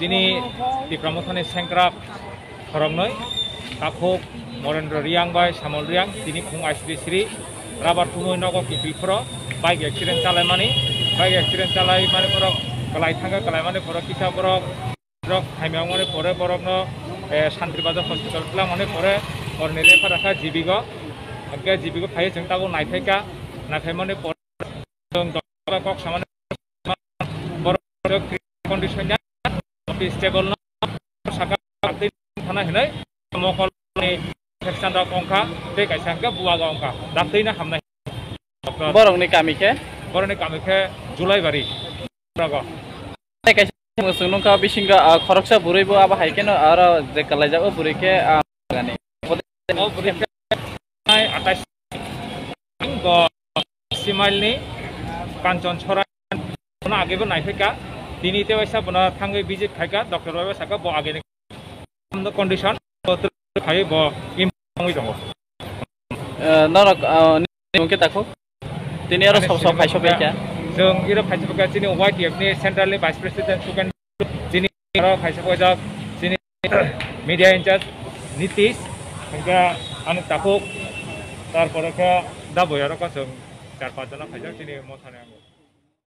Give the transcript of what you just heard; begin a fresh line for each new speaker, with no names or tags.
তিনি টিপ্রামথানি সেংক্রা খরমনৈ কাফুক মরেন্দ্র রিয়াং বাই সামল রিয়াং তিনি Phom ICD Shri rubber থুমৈ নগর কিপিলফোর bike accident চালাইমানি bike accident চালাইমানি বরক কলাই থাঙ্গা কলাইমানি বরক কিসা বরক বরক হাইমাংমানি পরে বরকনো শান্তিबाजार हस्पिटाल खालामनानै परे हरनि रेफार राखा जीबिगो ओके जीबिगो फायो जों तागो नायफायका नायफायमानि परे जों डक्टर कक सामाने बरक कन्डिशन स्टेबल न साका थाना हिनै मकलनि सेक्सन रा अंका बे कायसांका बुवागा अंका दाख्लैनो हामनाय बरकनि कामिखे जुलाइबारि रागा
Nungka bisinga khoroksa buraibo aba haikeno aro je kalaijabo burike gani
burike 28 go simalni kancon chora na agebo naifeka tini te baisa bana thangai visit khaika doctor baba saka bo ageni condition khai bo imoi dongo
nara nungke takho tini aro sob phaiso beika
जों इरो फाइसबका जिनि वाइटिएफ नि सेन्ट्रलनि vice president सुकेन जिनि आरो फाइसबका जा जिनि media in charge Nitish ओंका आनु ताफुक तारपरे का दाबयारो का जों 4-5 जना फाइसब जिनि मथाने